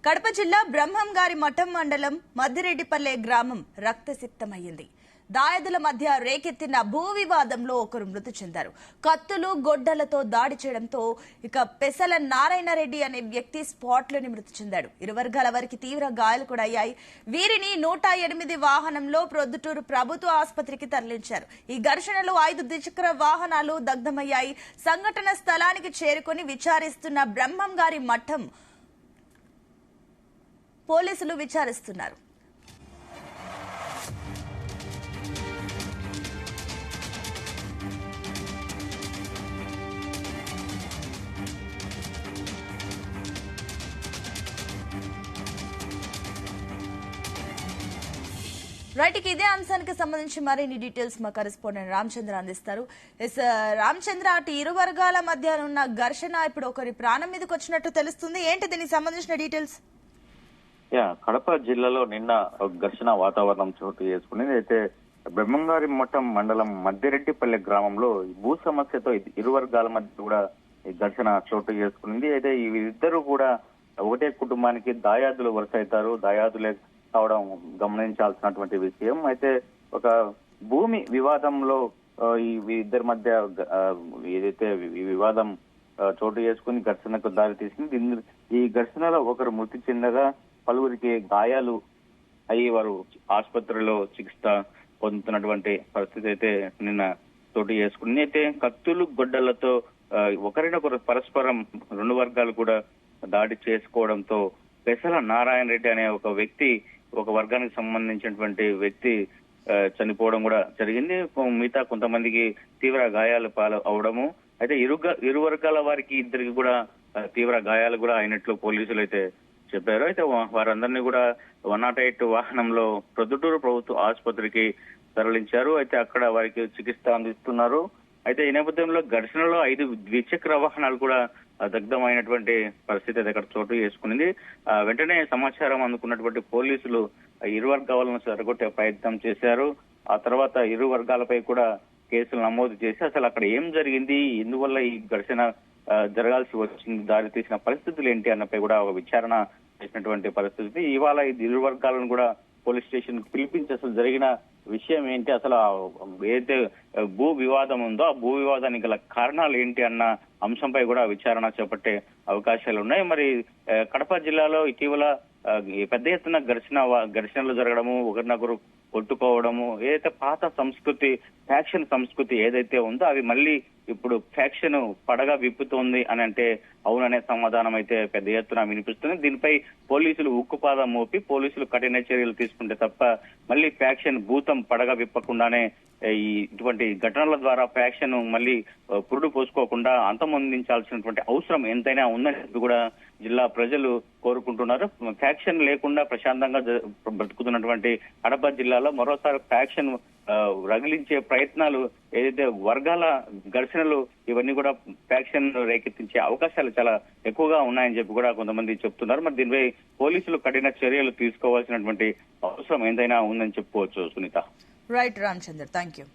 కడప జిల్లా బ్రహ్మంగారి మఠం మండలం మద్దిరెడ్డిపల్లె గ్రామం రక్తసిక్తమైంది. దాయాదుల మధ్య రేకెత్తిన భూ వివాదంలో ఒకరు మృతి చెందారు. కత్తులు గొడ్డలతో దాడి చేయడంతో పెసల నారాయణరెడ్డి అనే వ్యక్తి స్పాట్లోని మృతి చెందాడు. ఇరు వర్గాల వారికి తీవ్ర గాయాలు కూడా అయ్యాయి. వీరిని 108 వాహనంలో ప్రొద్దుటూరు ప్రభుత్వ ఆసుపత్రికి తరలించారు. ఈ ఘర్షణలో 5 ద్విచక్ర వాహనాలు దగ్ధమయ్యాయి. సంఘటన స్థలానికి చేరుకుని విచారిస్తున్న బ్రహ్మంగారి మఠం పోలీసులు విచారిస్తున్నారు. రైట్, ఇదే అంశానికి సంబంధించి మరిన్ని డీటెయిల్స్ మా కరెస్పాండెంట్ రామచంద్ర అందిస్తారు. రామచంద్ర, అటు ఇరు వర్గాల మధ్య ఉన్న ఘర్షణ ఇప్పుడు ఒకరి ప్రాణం మీదకి వచ్చినట్టు తెలుస్తుంది. ఏంటి దీనికి సంబంధించిన డీటెయిల్స్? కడప జిల్లాలో నిన్న ఘర్షణ వాతావరణం చోటు చేసుకునేది. అయితే బ్రహ్మంగారి మఠం మండలం మద్దిరెడ్డిపల్లె గ్రామంలో భూ సమస్యతో ఇరు వర్గాల మధ్య కూడా ఈ ఘర్షణ చోటు చేసుకునింది. అయితే వీరిద్దరూ కూడా ఒకటే కుటుంబానికి దాయాదులు వరుస అవుతారు. దాయాదులే కావడం గమనించాల్సినటువంటి విషయం. అయితే ఒక భూమి వివాదంలో ఈ ఇద్దరి మధ్య ఏదైతే ఈ వివాదం చోటు చేసుకుని ఘర్షణకు దారి తీసింది. ఈ ఘర్షణలో ఒకరు మృతి చెందగా పలువురికి గాయాలు అయ్యి వారు ఆసుపత్రిలో చికిత్స పొందుతున్నటువంటి పరిస్థితి అయితే నిన్న చోటు చేసుకుని. అయితే కత్తులు గొడ్డలతో ఒకరినొకరు పరస్పరం రెండు వర్గాలు కూడా దాడి చేసుకోవడంతో పెసల నారాయణ రెడ్డి అనే ఒక వ్యక్తి, ఒక వర్గానికి సంబంధించినటువంటి వ్యక్తి చనిపోవడం కూడా జరిగింది. మిగతా కొంతమందికి తీవ్ర గాయాలు పాలు అవడము. అయితే ఇరు వర్గాల వారికి ఇద్దరికి కూడా తీవ్ర గాయాలు కూడా అయినట్లు పోలీసులు అయితే చెప్పారు. అయితే వారందరినీ కూడా 108 వాహనంలో ప్రొద్దుటూరు ప్రభుత్వ ఆసుపత్రికి తరలించారు. అయితే అక్కడ వారికి చికిత్స అందిస్తున్నారు. అయితే ఈ నేపథ్యంలో ఘర్షణలో 5 ద్విచక్ర వాహనాలు కూడా దగ్ధమైనటువంటి పరిస్థితి అక్కడ చోటు చేసుకునింది. వెంటనే సమాచారం అందుకున్నటువంటి పోలీసులు ఇరు వర్గాలను చెరగొట్టే ప్రయత్నం చేశారు. ఆ తర్వాత ఇరు వర్గాలపై కూడా కేసులు నమోదు చేసి అసలు అక్కడ ఏం జరిగింది, ఎందువల్ల ఈ ఘర్షణ జరగాల్సి వచ్చింది, దారి తీసిన పరిస్థితులు ఏంటి అన్నపై కూడా ఒక విచారణ చేసినటువంటి పరిస్థితి. ఇవాళ ఇరు వర్గాలను కూడా పోలీస్ స్టేషన్ పిలిపించి అసలు జరిగిన విషయం ఏంటి, అసలు ఏదైతే భూ వివాదం ఉందో ఆ భూ వివాదానికి గల కారణాలు ఏంటి అన్న అంశంపై కూడా విచారణ చేపట్టే అవకాశాలు ఉన్నాయి. మరి కడప జిల్లాలో ఇటీవల పెద్ద ఎత్తున ఘర్షణలు జరగడము, ఒకరినొకరు కొట్టుకోవడము, ఏదైతే పాత సంస్కృతి, ఫ్యాక్షన్ సంస్కృతి ఏదైతే ఉందో అవి మళ్ళీ ఇప్పుడు ఫ్యాక్షన్ పడగా విప్పుతోంది అని అంటే అవుననే సమాధానం అయితే పెద్ద ఎత్తున వినిపిస్తుంది. దీనిపై పోలీసులు ఉక్కుపాదం మోపి పోలీసులు కఠిన చర్యలు తీసుకుంటే తప్ప మళ్ళీ ఫ్యాక్షన్ భూతం పడగా విప్పకుండానే ఇటువంటి ఘటనల ద్వారా ఫ్యాక్షన్ మళ్ళీ పురుడు పోసుకోకుండా అంతమొందించాల్సినటువంటి అవసరం ఎంతైనా ఉందని కూడా జిల్లా ప్రజలు కోరుకుంటున్నారు. ఫ్యాక్షన్ లేకుండా ప్రశాంతంగా బ్రతుకుతున్నటువంటి కడప జిల్లాలో మరోసారి ఫ్యాక్షన్ రగిలించే ప్రయత్నాలు, ఏదైతే వర్గాల ఘర్షణలు, ఇవన్నీ కూడా ఫ్యాక్షన్ రేకెత్తించే అవకాశాలు చాలా ఎక్కువగా ఉన్నాయని చెప్పి కూడా కొంతమంది చెప్తున్నారు. మరి దీనిపై పోలీసులు కఠిన చర్యలు తీసుకోవాల్సినటువంటి అవసరం ఎంతైనా ఉందని చెప్పుకోవచ్చు. Sunitha. Right Ramachandra, thank you.